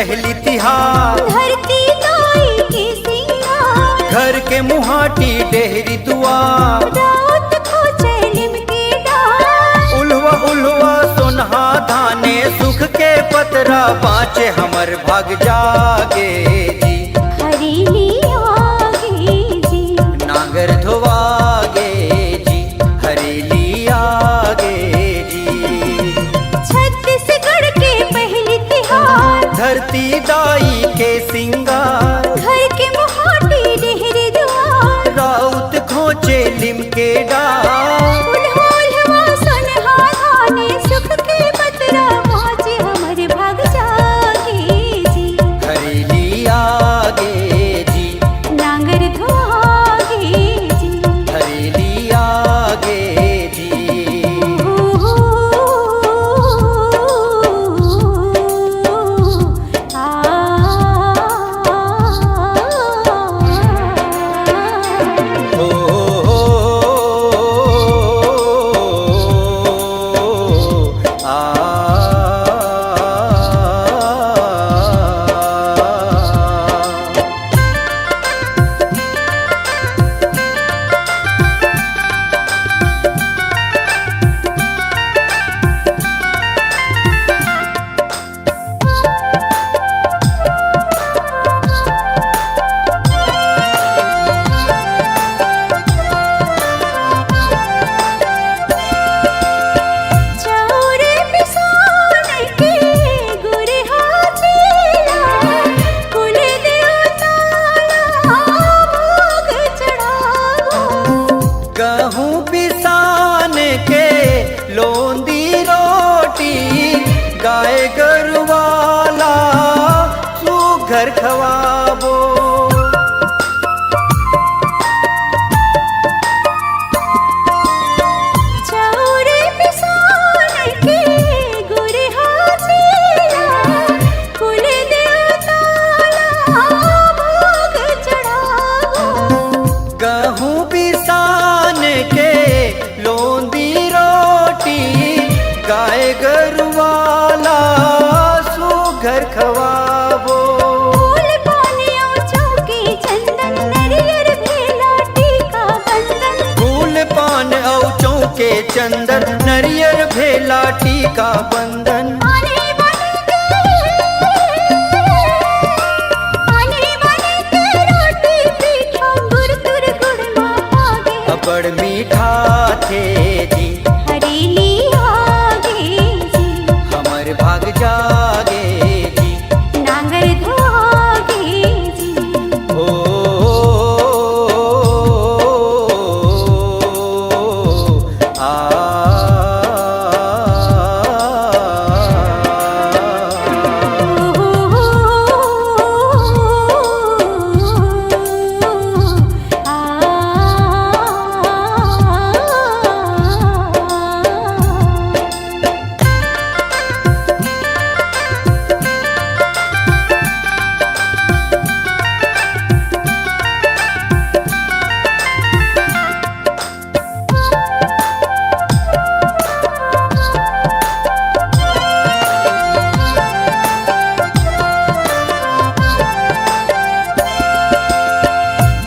पहली तिहार, धरती दाई के सिंगार, घर के मुहाटी डेहरी दुआर, रात को चैलिम के डार, उल्वा उल्वा सोनहा धाने, सुख के पतरा बाँचे हमर भाग जागे जी। हरेली आगे जी, नांगर धोवागे जी, हरेली आगे जी। छत्तीसगढ़ के पहली तिहार, धरती दाई के सिंगार, घर के मुहाटी डेहरी दुआर, राउत खोचे लिम के डार, उल्वा उल्वा सोनहा धाने, सुख के पतरा बाँचे हमर भाग जागे जी। हरेली आगे जी, नांगर धोआगे जी, हरेली आगे जी। ओ चौरे पिसान के गुर हाथीला, कुल देवताला भोग चढ़ावो, गहूँ पिसान के लोंदी रोटी, गाय गरुवाला सुघर खवाबो। चौरे पिसान के गुर हाथीला, कुल देवताला भोग चढ़ावो, गहूँ पिसान के लोंदी रोटी, गाय गरुवाला सुघर खवाबो। फूल पानियों चौके चंदन, नरियर भेला टीका बंदन, फूल पान औ चौके चंदन, नरियर भेला टीका बंदन। आने बने के रोटी पीठा, गुर तुर गुड़ माँ पागे, अबड़ मीठा थे जी, हरेली आगे जी, हमर भाग जागे जी। नांगर धोआगे जी। ओ आ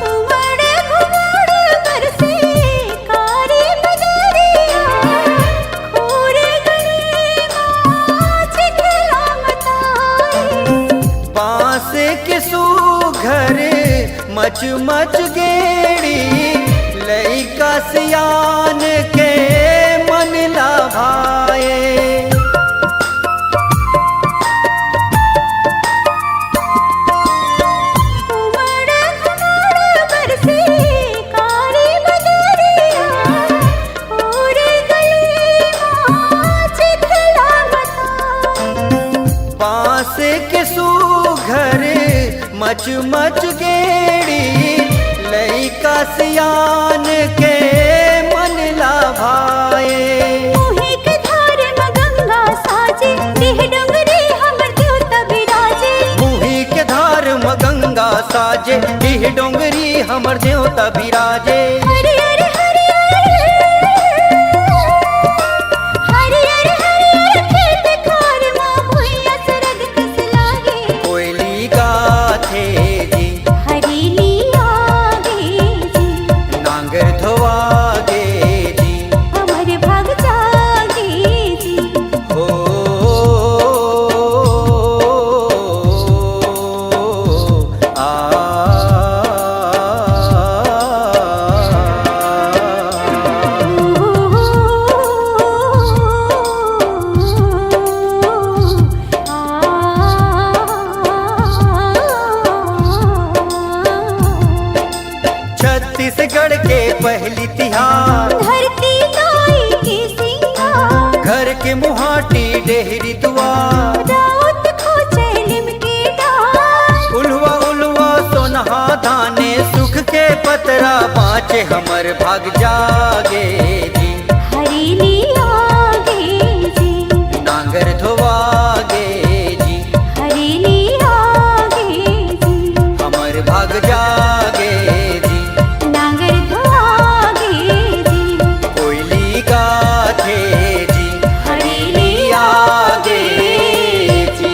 उमड़ घुमड़ बरसे कारी बदरिया, खोरे गली माँ चिखला मताए, बांस के सुघर मच मच गेड़ी, लइका सियान के मन लाभाए। उमड़ घुमड़ बरसे कारी बदरिया, खोरे गली माँ चिखला मताए, बांस के सुघर मच मच गेड़ी, लइका सियान के मन लाभाए। मुहे के धार में गंगा साजे, देह डोंगरी हमर देवता बिराजे, मुही के धार म गंगा साजे, डीह डोंगरी हमर देवता बिराजे। हरियर हरियर हरियर हरियर खेत खार माँ भुइया सरग कस लागे, नगर के मुहाटी डेहरी दुआर, राउत खोजे लिमकी डार। उल्वा उल्वा सोनहा धाने सुख के पतरा बाँचे हमर भाग जागे जी। हरेली आगे जी, नांगर धोवागे जी, हरेली आगे जी, हमर भाग जागे जी। नांगर धोआगे जी, कोयली गाथे जी, हरेली आगे जी।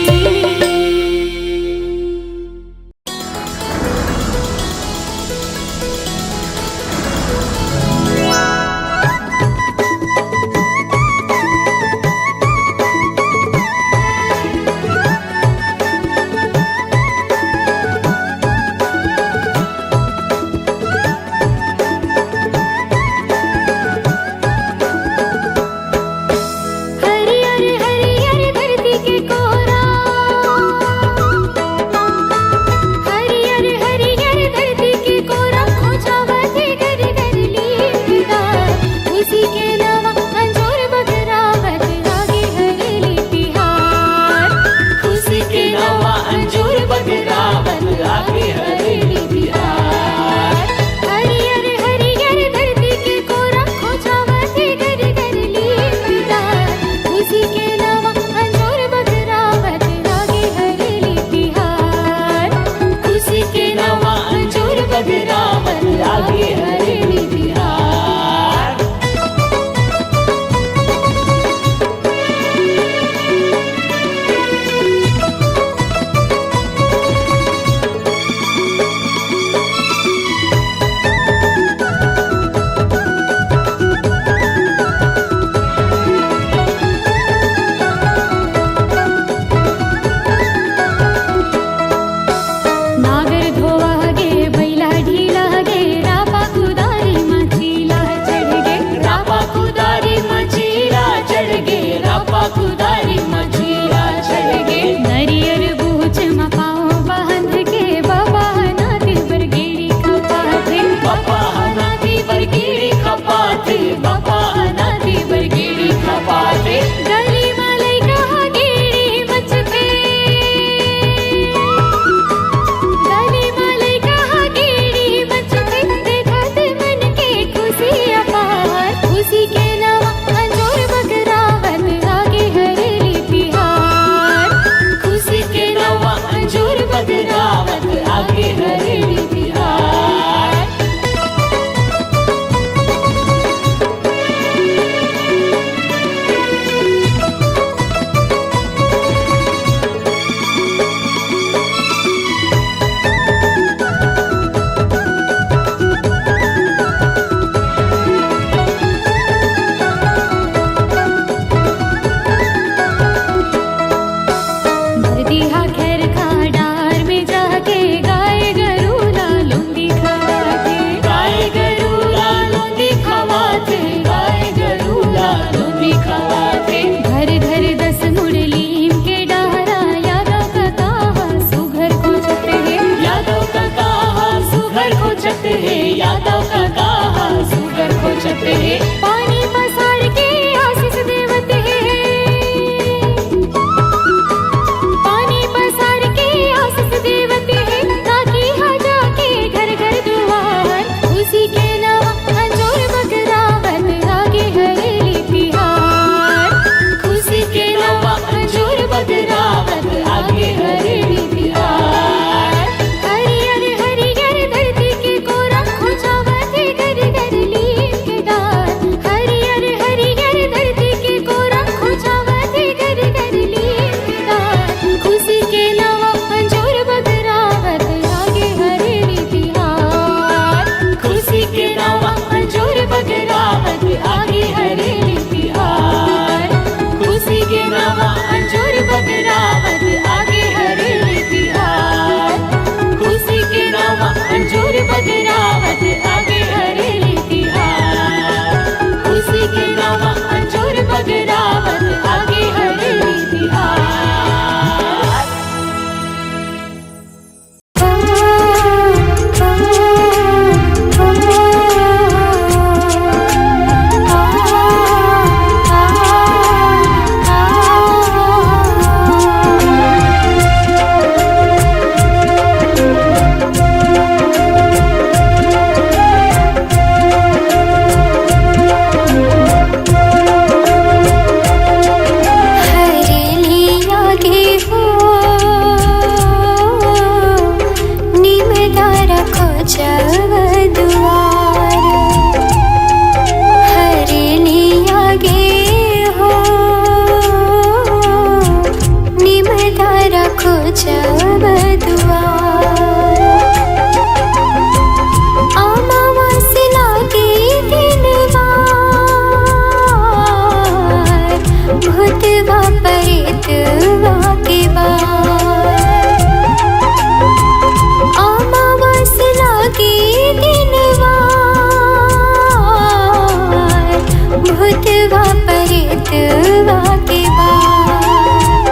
इतवा परितवा के बाद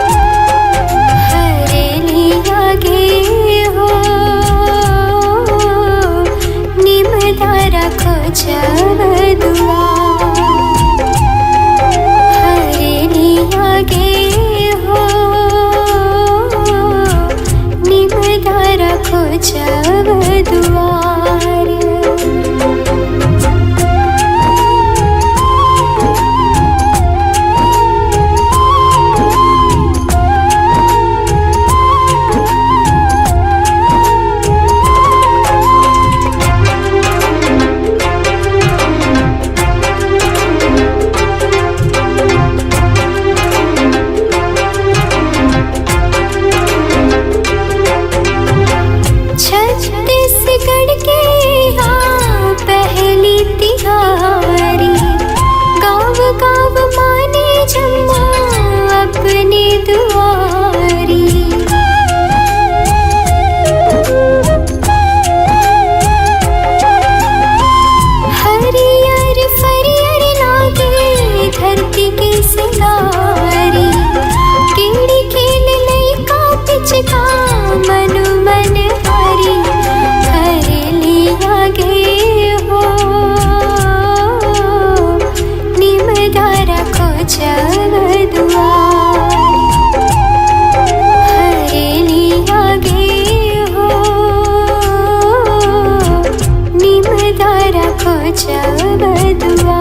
हरेली आगे हो निमदारा खोजब दुआ हरेली आगे हो निमदारा खोजब दुआर छत्तीसगढ़ के यहाँ पहली तिहारी गाँव गाँव माने जम्मा अपनी दुआरी हरियर फरियर लागे धरती के सिंगारी कीड़ी खेल लइका पिचका मनु मन हरी हरेली आगे हो निमदारा खोजब दुआर हरेली आगे हो निमदारा खोजब दुआर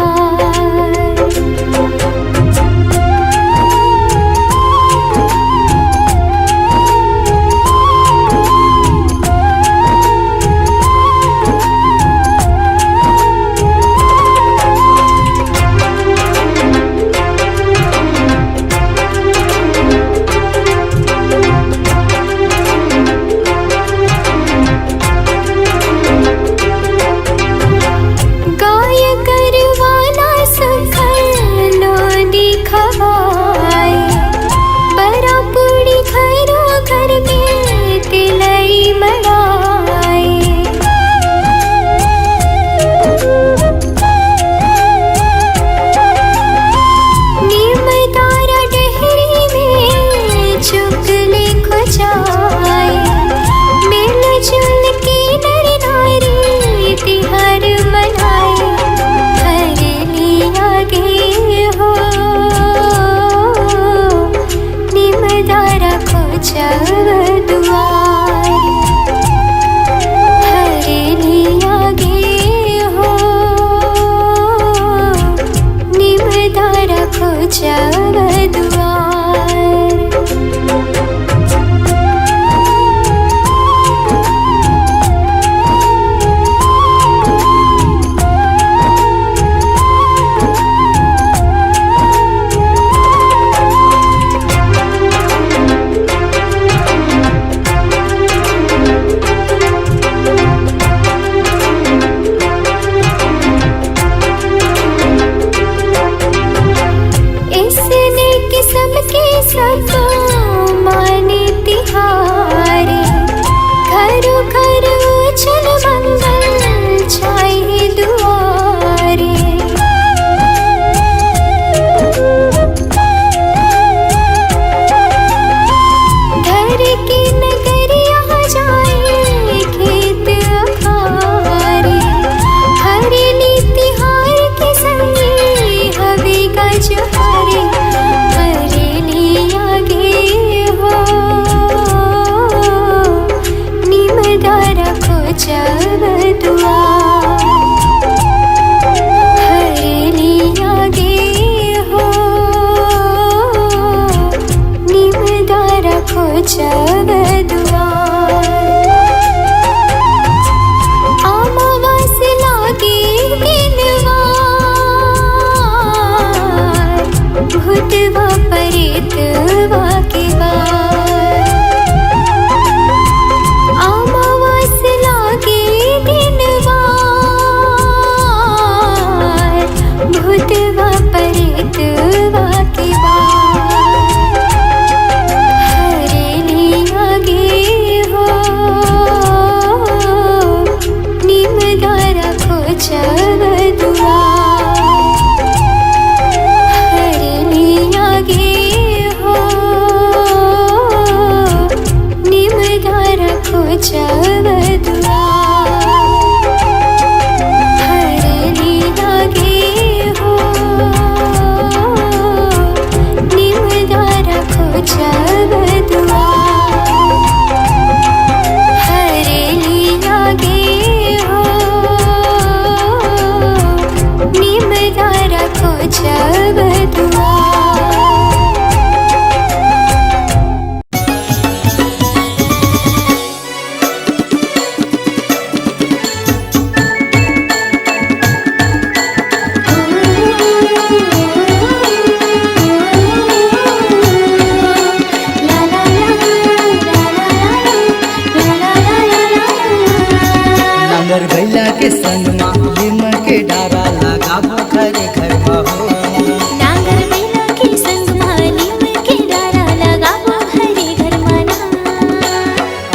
खोजब दुआर हरेली आगे हो निमदारा खोजब दुआर इस पहुँचब दुआर। नांगर भैला के संग लीम के डारा लगाबो घरे घर हो। नांगर बैला के संग लीम के डारा लगाबो घरे घर मना।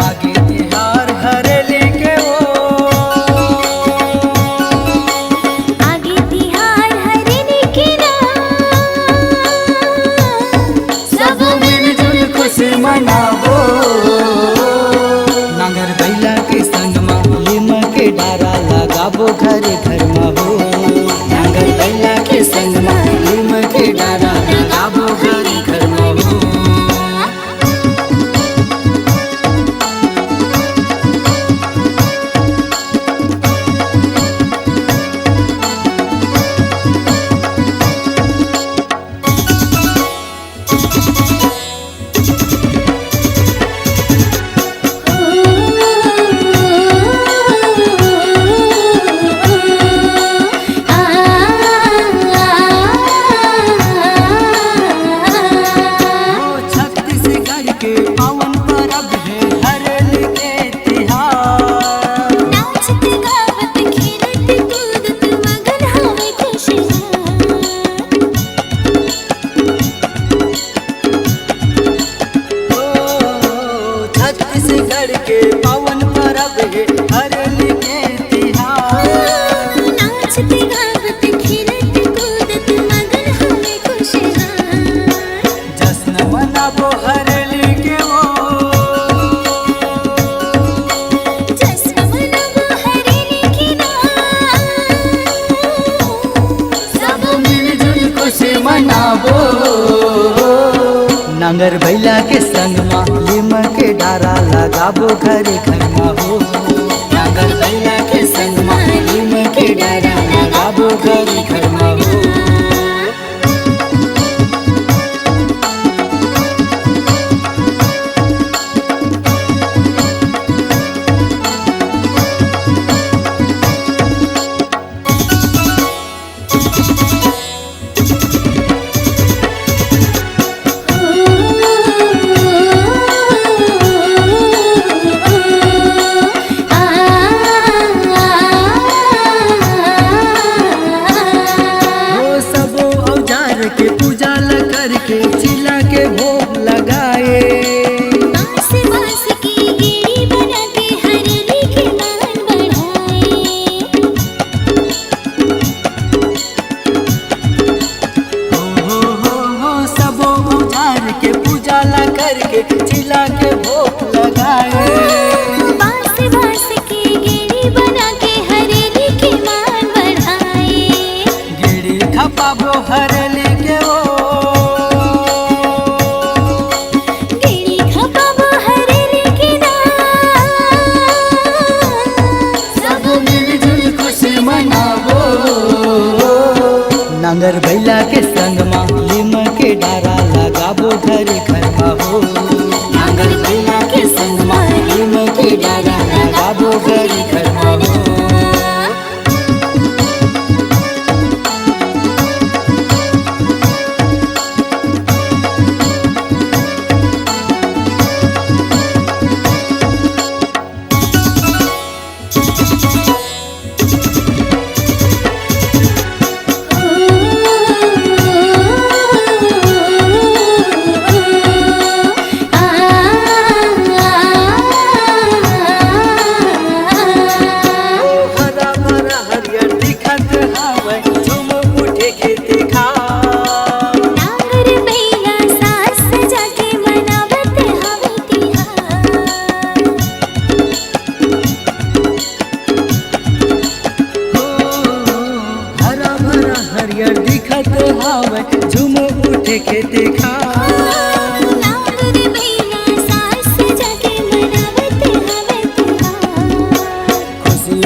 आगे तिहार हरेली के आगे तिहार हरेली के ना। सब मिलजुल खुशी मनाबो। नांगर भैला के संग लीम के डारा लगाबो घरे घर हो। नांगर भैला के संग लीम के डारा लगाबो घरे घर हो। छत्तीसगढ़ के पावन परब है हरेली के तिहार। नाचत गावत खेलत कूदत मगन हवे खुशहाल। छत्तीसगढ़ के पावन परब है हरेली के तिहार। नाचत गावत खेलत कूदत मगन हवे खुशहाल। जश्न मनाबो हरेली के जश्न मनाबो हरेली के ना। सब मिलजुल खुशी मनाबो। नांगर भैला के संग लीम के डारा लगाबो घरे घर हो। नांगर भैला के संग लीम के डारा लगाबो घरे घर हो। सबो औजार के पूजा ल करके चिला के भोग लगाए। बांस बांस की गेड़ी बना के हरेली के मान बढ़ाए। हो सबो औजार के पूजा ल करके चिला के भोग लगाए। बांस बांस की गेड़ी बना के हरेली के मान बढ़ाए। गिड़ी खपाबो हरेली के गिड़ी खपाबो हरेली के ना। सब मिलजुल खुशी मनाबो। नांगर भैला के संग लीम के डारा लगाबो घरे घर हो। नांगर भैला के संग लीम के डारा लगाबो घरे घर हो।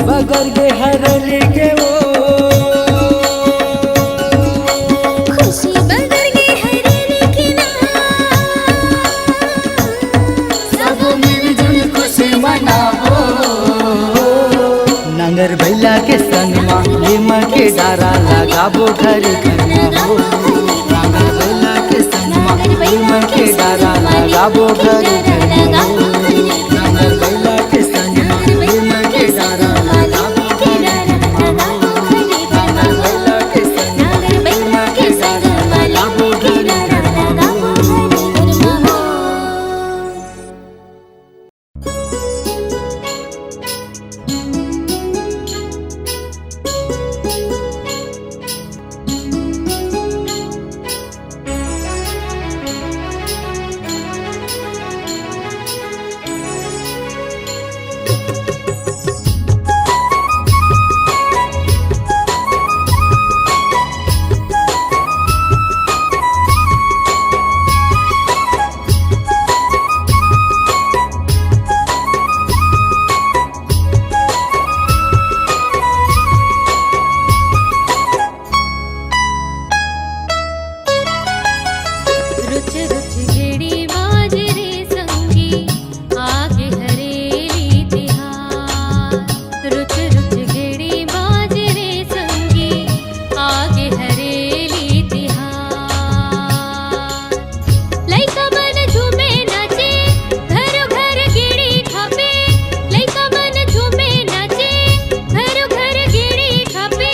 बगर के हरली के वो लगाबो घर घर में हो। नांगर बैला के संगमा लीम के डारा लगाबो घर घर में हो। नांगर बैला के संगमा लीम के डारा लगाबो घर घर में हो। नांगर बैला के संगमा लीम के डारा लगाबो घर घर में हो। रुच रुच गेड़ी बाजरे संगी आगे हरेली तिहार। रुच रुच गेड़ी बाजरे संगी आगे हरेली तिहार। लइका मन झूमे नाचे घरो घर गेड़ी खापे। लइका मन झूमे नाचे घरो घर गेड़ी खापे।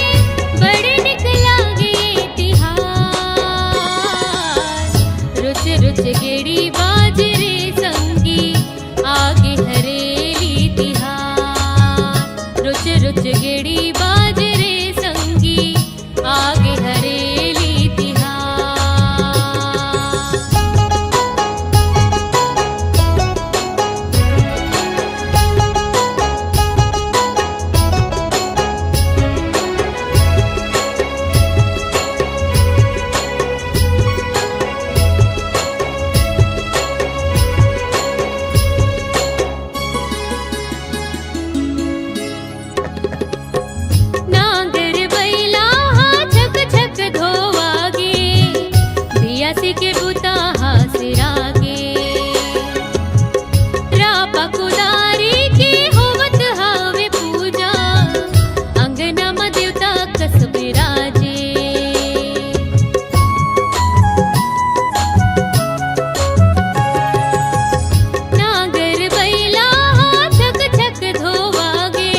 बड़े निक लागे तिहार। रुच रुच गेड़ी बाजरे संगी आगे हरेली तिहार। रुच रुच गेड़ी बाजरे संगी आगे हरेली तिहार। नांगर बैला छक छक धोवागे। बियासी के बुता हासिरागे। रापा कुदारी के होवत हावे पूजा। अंगना म देवता कस बिराजे। नांगर बैला छक छक धोवागे।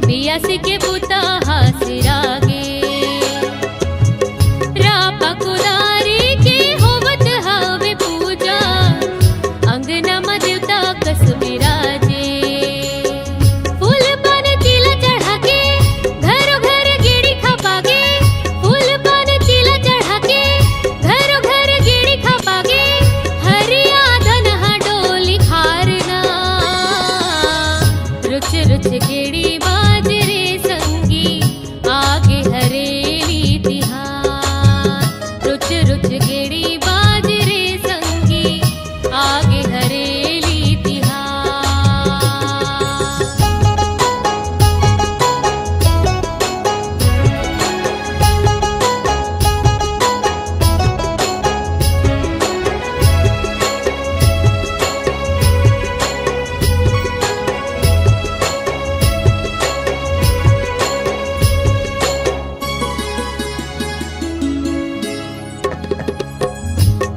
बियासी के बुता हासिरागे। रापा कुदारी के होवत हावे पूजा। अंगना म देवता कस बिराजे। फूल पान चीला चढ़ा के घरो घर गेड़ी खपागे। फूल पान चीला चढ़ा के घरो घर गेड़ी खपागे। हरिया धनहा डोली खारना। रुच रुच गेड़ी बाजरे संगी आगे हरेली तिहार। रुच रुच गेड़ी बाजरे संगी आगे हरेली तिहार।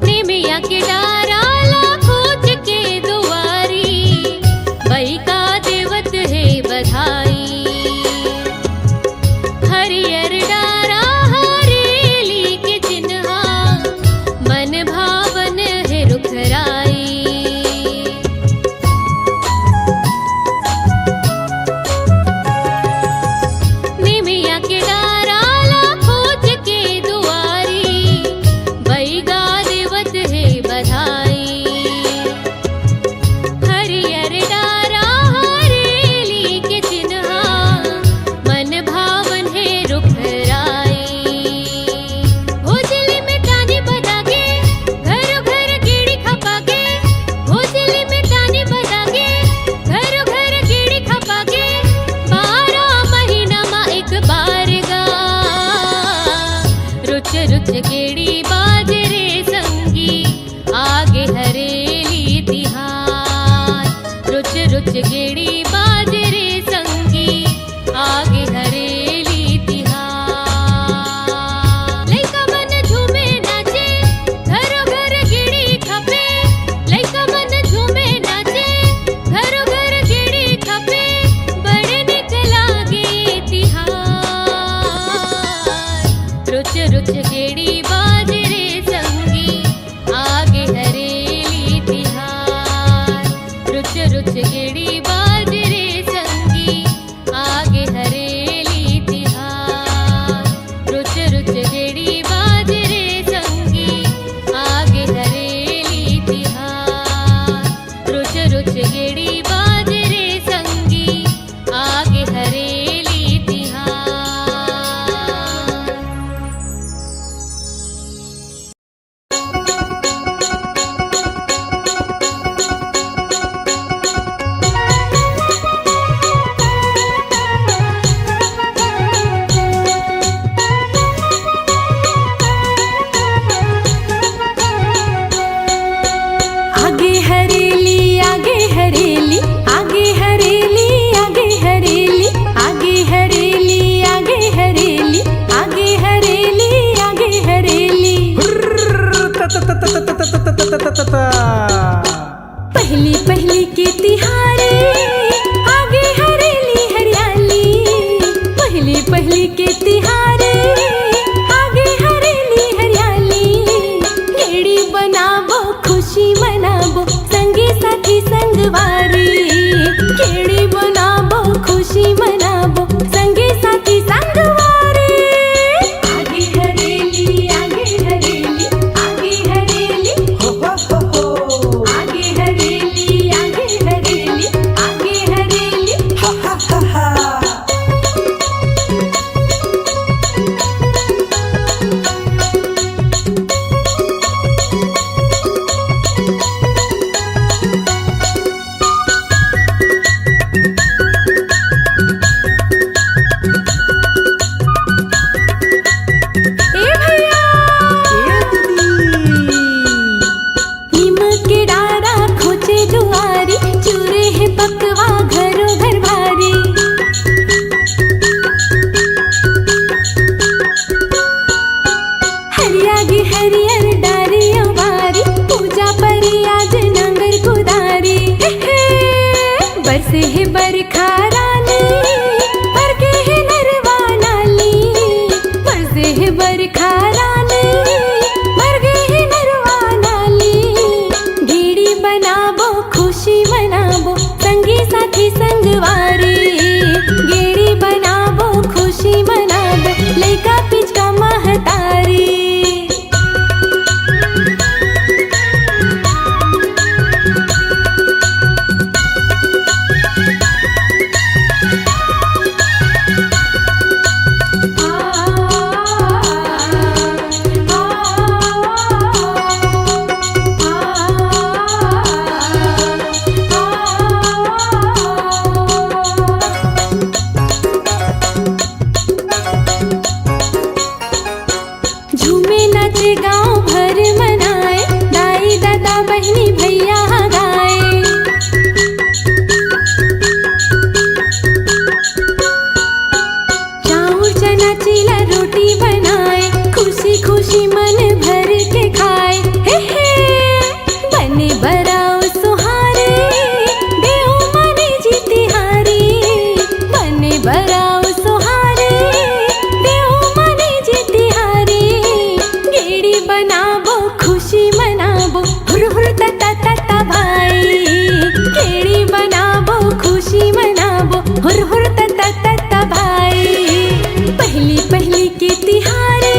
नेमिया के डारा खोज के दुआरी। बई का देवत है बधाई। हरियर डारा हरेली के चिन्हा। मन भावन है रुखराई। नेमिया के डारा खोज के दुआरी। बई गा देवत है बधाई। हरियर डारा हरेली के चिन्हा। मन भावन है रुखराई। भोजली में टानी बदागे घरो घर गेड़ी खपागे। भोजली में टानी बदागे घरो घर गेड़ी खपागे। 12 महीना मा एक बार गा। रुच रुच गेड़ी बाजरे संगी आगे हरेली तिहार। रुच रुच गेड़ी बाजरे संगी आगे हरेली तिहार। पहली पहली के तिहारे आगे हरेली हरियाली, पहली पहली के तिहारे आगे हरेली हरियाली। गेड़ी बनाबो खुशी मनाबो संगी साथी संगवारी, गेड़ी बनाबो खुशी मनाबो संगी साथी संगवारी। आगे हरेली आगे हरेली आगे हरेली, आगे हरेली आगे हरेली आगे हरेली। ए भैया नीम के डारा खोचे दुआरी, चूरे है पकवा घरों घर भारी। हरियागी हरियर डारियों बारी, पूजा परी आज नंगर कुदारी। बरसे है बरखा रानी, बरके है नरवा नाली, बरसे है बरखा रानी, बरगे है नरवा नाली। गेड़ी बनाबो खुशी मनाबो संगी साथी संगवारी, गेड़ी बनाबो खुशी मनाबो लइका पिचका महतारी। झूमे नाचे गाँव भर मनाए, दाई दादा बहनी भैया गाए। चाउर चना चीला रोटी बनाए, खुशी खुशी मन भर के खाए। हे बने बराओ सुहारे, देहु मने जीतिहारी, बने बराओ सुहारे, देहु मने जीतिहारी। गेड़ी बनाबो खुशी मनाबो हुर हुर तता तता भाई, गेड़ी बनाबो खुशी मनाबो हुर हुर तता तता भाई। पहली पहली के तिहारे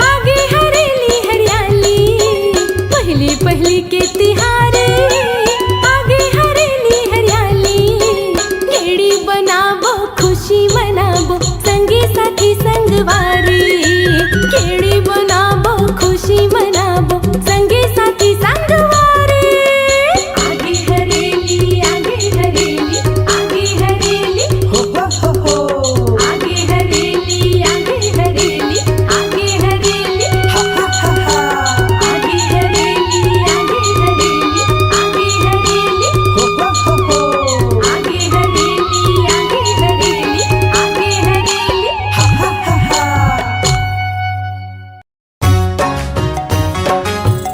आगे हरेली हरियाली, पहली पहली के तिहारे आगे हरेली हरियाली। गेड़ी बनाबो खुशी मनाबो संगी साथी संगवारी, गेड़ी बनाबो खुशी मनाबो संगी साथी संगवारी। आगे हरेली आगे हरेली आगे हरेली, आगे हरेली आगे हरेली आगे हरेली, आगे हरेली आगे हरेली आगे हरेली, आगे हरेली आगे हरेली आगे हरेली।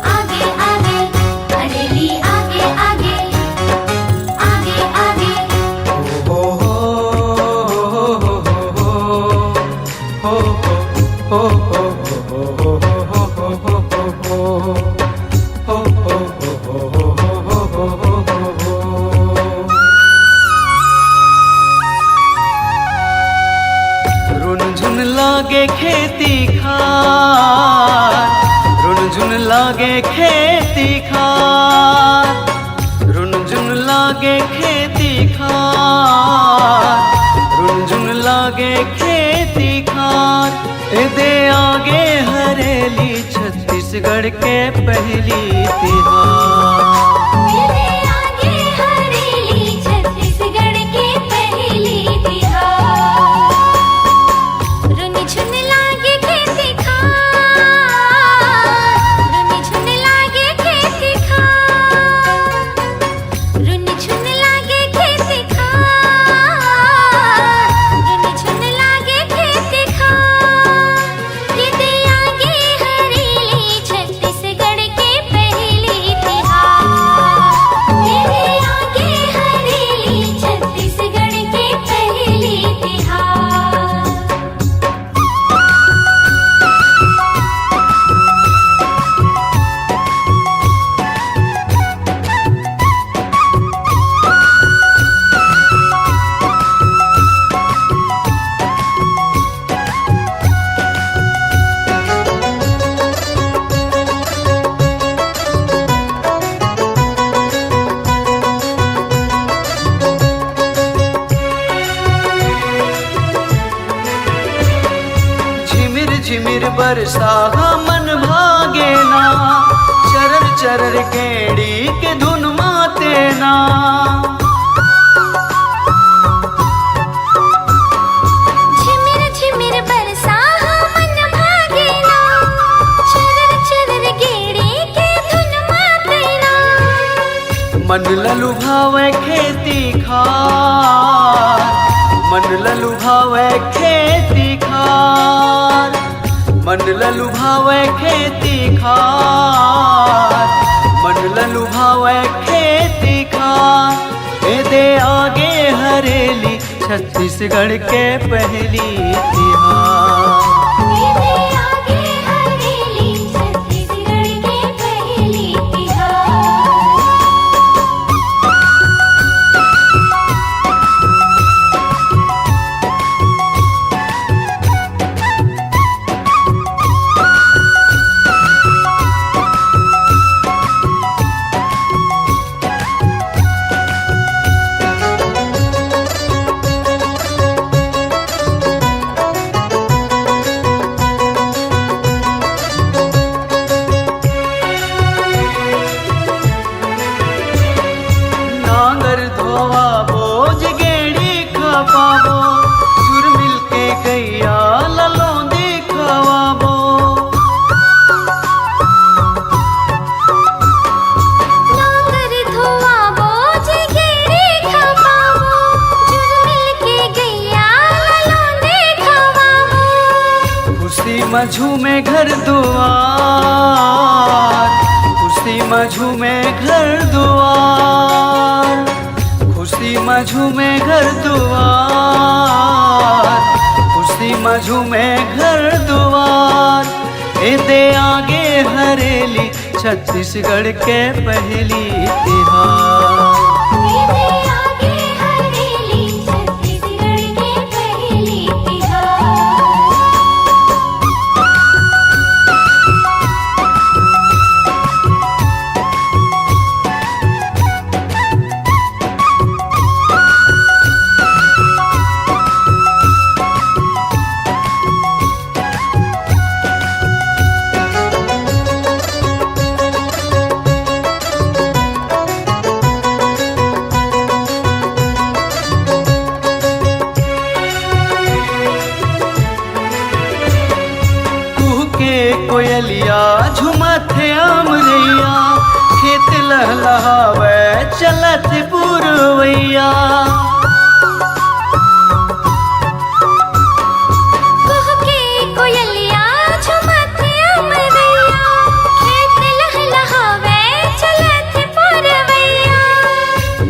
आगे आगे हरेली आगे आगे आगे आगे। रुनझुन लागे खेती खार, रुनझुन लागे खेती खार, रुनझुन लागे खेती खार, रुनझुन लागे खेती खार। एदे आगे हरेली छत्तीसगढ़ के पहली तिहार। मेरे आगे हरेली छत्तीसगढ़ के पहली तिहार। रुन झुन लागे खेती खार, रुन झुन लागे खेती खार, रुन झुन लागे खेती खार, रुन झुन लागे खेती खार। ये दे आगे हरेली छत्तीसगढ़ के पहली बरसा मन भागे ना, चरर चरर केड़ी के धुन माते ना। झिमिर झिमिर बरसा मन भागे ना, चरर चरर गेड़ी के धुन माते ना। मन ललुभावे खेती खार, मन ललुभावे खेती खार, मन ललुभावे खेती खार, मन ललुभावे खेती खार। ए दे आगे हरेली छत्तीसगढ़ के पहली तिहार। मेरे आगे हरेली छत्तीसगढ़ के पहली तिहार। नांगर धोवा बोझ गेड़ी खपाबो, सुर मिल के गैया ललोंदी खवाबो। नांगर धोआ बोझ गेड़ी खपाबो, जुर मिल के गैया ललोंदे खवाबो। खुशी मझू में घर दुआर, खुशी मझू में घर दुआर, खुशी मझू में घर दुआर, खुशी मझू में घर दुआर। ए दे आगे हरेली छत्तीसगढ़ के पहली तिहार। मेरे आगे हरेली छत्तीसगढ़ के पहली तिहार। के कोयलिया झुमथे अमरैया, खेत लहलहावे चलत पुरवैया। कुह के कोयलिया झुमथे अमरैया, खेत लहलहावे चलत पुरवैया।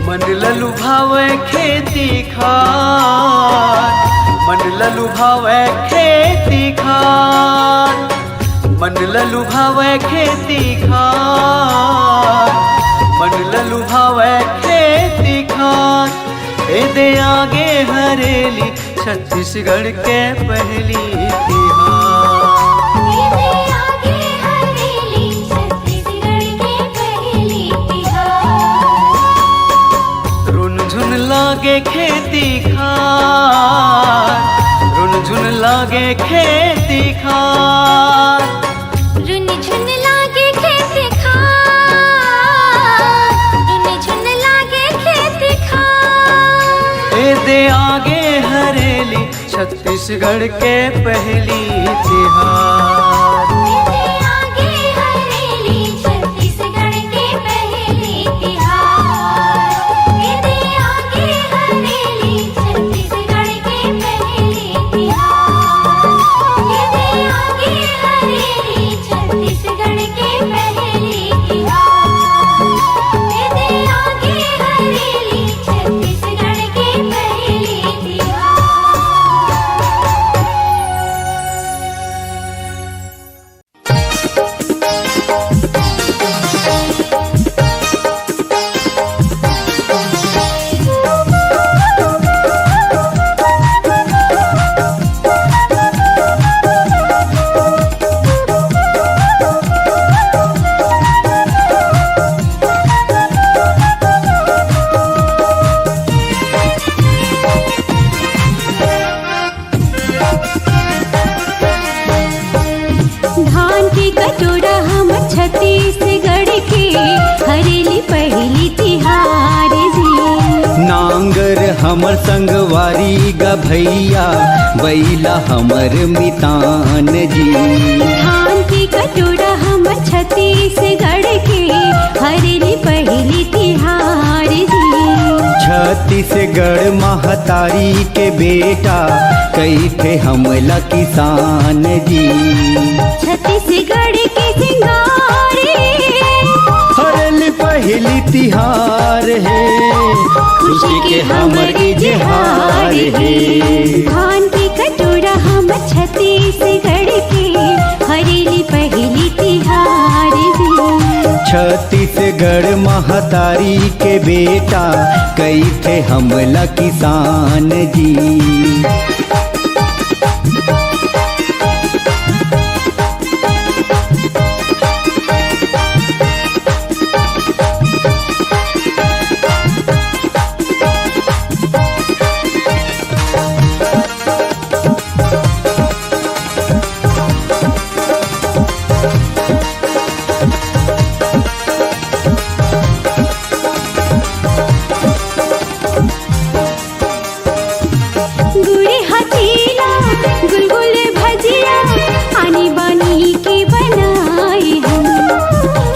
मन ललुभावे खेती खार, मन ललुभावे खेती खार, मन ललुभावे खेती खार, मन ललुभावे खेती खार। ए दे आगे हरेली छत्तीसगढ़ के पहली तिहार। मेरे आगे हरेली छत्तीसगढ़ के पहली तिहार। रुन झुन लागे खेती खार, रुन झुन लागे खेती खार। रुन झुन लागे खेती खार, रुन झुन लागे खेती खार। ए दे आगे हरेली छत्तीसगढ़ के पहली तिहार। मेरे आगे हरेली छत्तीसगढ़ के पहली तिहार। मेरे आगे हरेली छत्तीसगढ़ के पहली तिहार। मेरे आगे हरेली छत्तीसगढ़ के पहली तिहार। मेरे आगे हरेली छत्तीसगढ़ के पहली तिहार। छत्तीसगढ़ के हरेली पहली तिहार जी। नांगर हमर संगवारी ग भैया बैला हमर मितान जी। धान की कटोरा हमर छत्तीसगढ़ के हरेली पहली तिहार जी। छत्तीसगढ़ महतारी के बेटा कई थे हमला किसान जी। छत्तीसगढ़ के सिंगारे हरेली पहली तिहार है, खुशी के हमर इजहार है। धान की कटोरा हम छत्तीसगढ़ के हरेली पहली तिहार जी। छत्तीसगढ़ महतारी के बेटा कई थे हमला किसान जी। गुड़ हसीला गुलगुल भजिया आनी बानी की बनाई हम।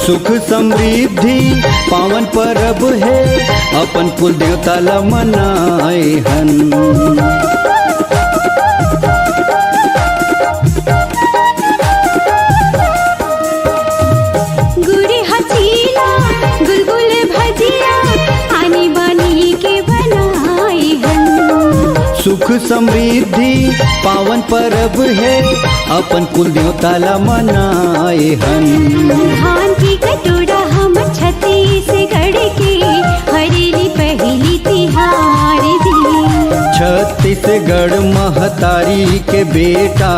सुख समृद्धि पावन परब है, अपन कुल देवता ला मनाए हन। गुड़ हसीला गुलगुल भजिया आनी बानी के बनाई हम। सुख समृद्धि पावन परब है, अपन कुल देवता ला मनाए हन। धान की कटोरा हम छत्तीसगढ़ के हरेली पहली तिहार जी। छत्तीसगढ़ महतारी के बेटा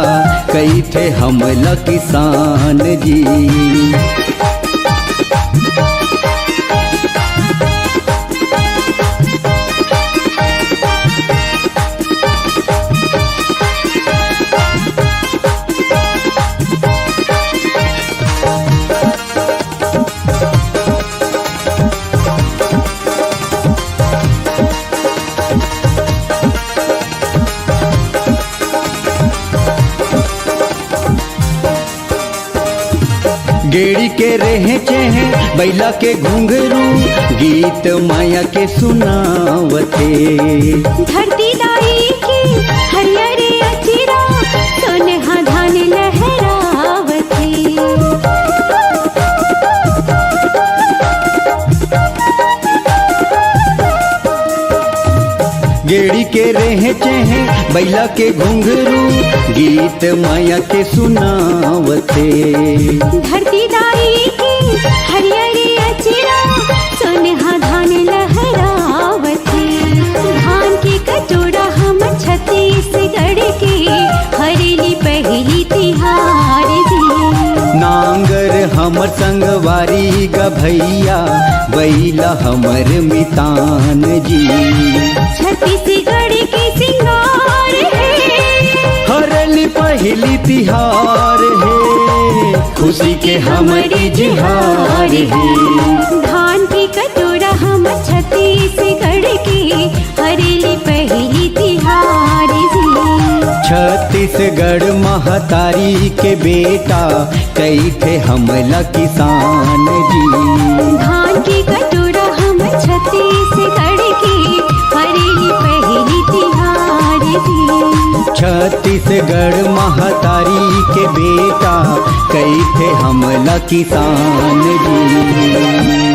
कई थे हमला किसान जी। गेड़ी के रहे चेहे बैला के घुंघरू, गीत माया के सुनावते। धरती दाई की हरियर अचिरा सोनहा धान लहरावते। गेड़ी के रहे चेहे बैला के घुंघरू, गीत माया के सुनावते। धरती दाई की हरियर अचिरा सोनहा धान लहरावते। धान की कटोरा हम छत्तीसगढ़ के हरेली पहली तिहार जी। नांगर हमर संगवारी ग भैया बैला हमर मितान जी। छत्तीसगढ़ के सिंगार है, हरेली पहली तिहार है, खुशी के हमर इजहार है। धान की कटोरा हम छत्तीसगढ़ के हरेली पहली तिहार जी। छत्तीसगढ़ महतारी के बेटा कई थे हमला किसान जी। धान की कटोरा हम छत्तीसगढ़ के हरेली पहली तिहार जी। छत्तीसगढ़ महतारी के बेटा कई थे हमला किसान जी।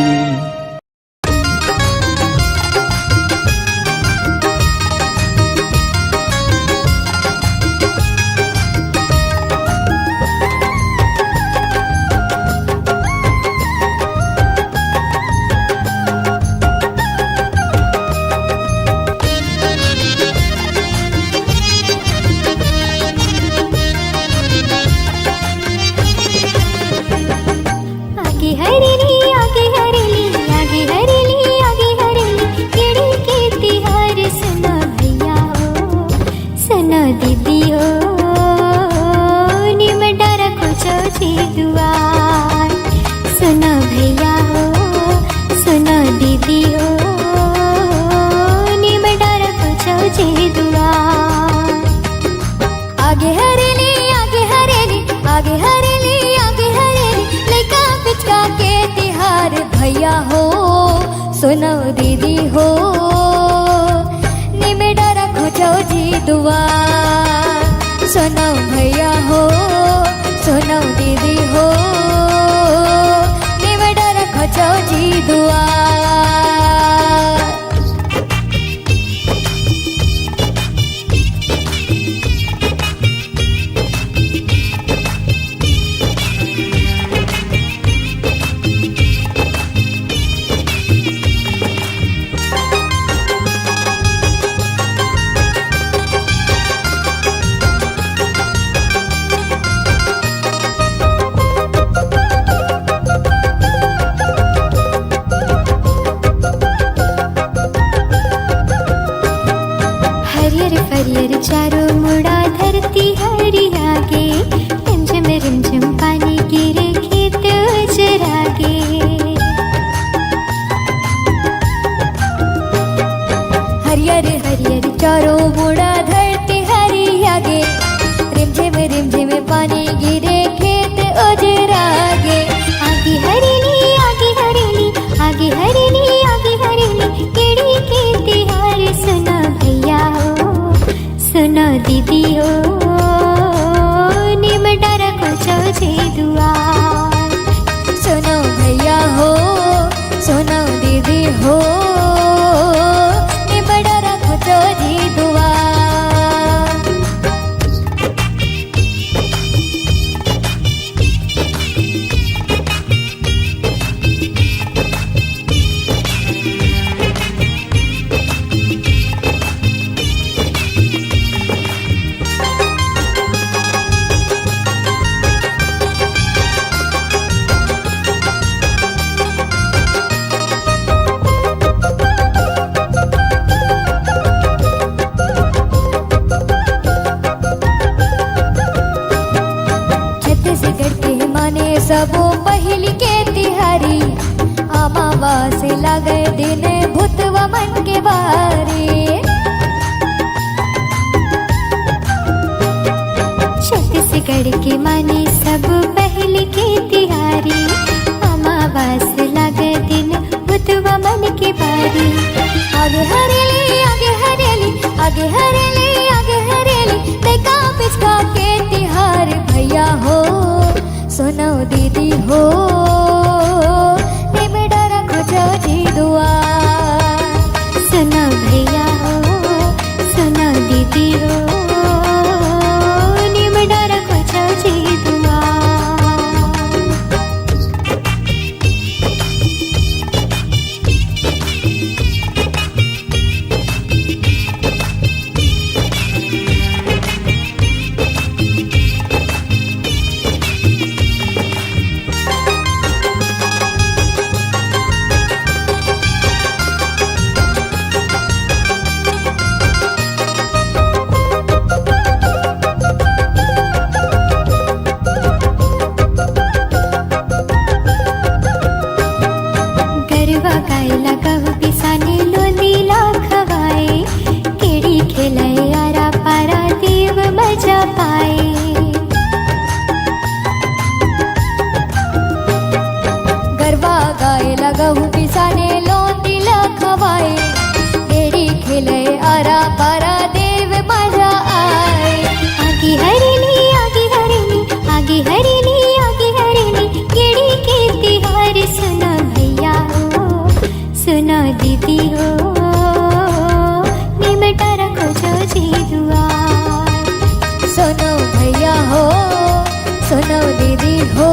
आगे हरेली भैया हो सुनो दीदी हो निमेड़ा रखो जी दुआ सुनो भैया हो सुनो दीदी हो निमेड़ा रखो जी दुआ हरियर चारों मुड़ा धरती हरी आगे रिमझिम पानी गिरे खेत उजरागे हरियर चारों मुड़ा धरती हरी आगे रिमझिम पानी गिरे खेत उजरागे आगे हरेली आगे हरेली आगे हरेली आगे हरेली केड़ी खेती हार सुना भैया हो सुनो दीदी हो निमड़ा रखो जी दुआ सुनो भैया हो सुनो दीदी हो निमड़ा रखो जी दुआ सबो पहली के तिहारी अमावा से लगे दिन भूतवा मन के बारे छत्तीसगढ़ के माने सब पहली के तिहारी अमावा से लगे दिन भूतवा मन के बारे आगे हरेली आगे हरेली आगे हरेली आगे हरेली देखा पिछका के तिहार भैया हो सुनो दीदी हो निमेड़ा रखो जी दुआ सुनो भैया हो सुनो दीदी हो निमेड़ा रखो जी दुआ गहू पिसाने लोंदी लखवाए देरी खेले आरा पारा देव मजा आए आगे हरेली आगे हरेली आगे हरेली आगे हरेली केड़ी के तिहार सुनो भैया हो सुनो दीदी हो निमटा रखो जी दुआ सुनो भैया हो सुनो दीदी हो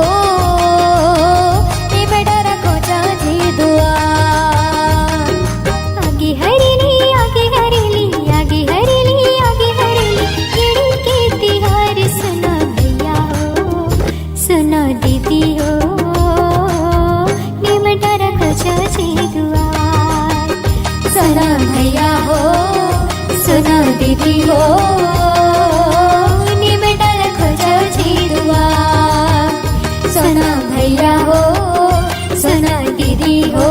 आगे हरेली आगे हरेली आगे हरेली आगे हरेली केड़ी के तिहार सुनो भैया हो सुनो दीदी हो निमटा रखो जी दुआ सुनो भैया हो सुनो दीदी हो निमटा रखो जी दुआ सुनो भैया हो सुनो दीदी हो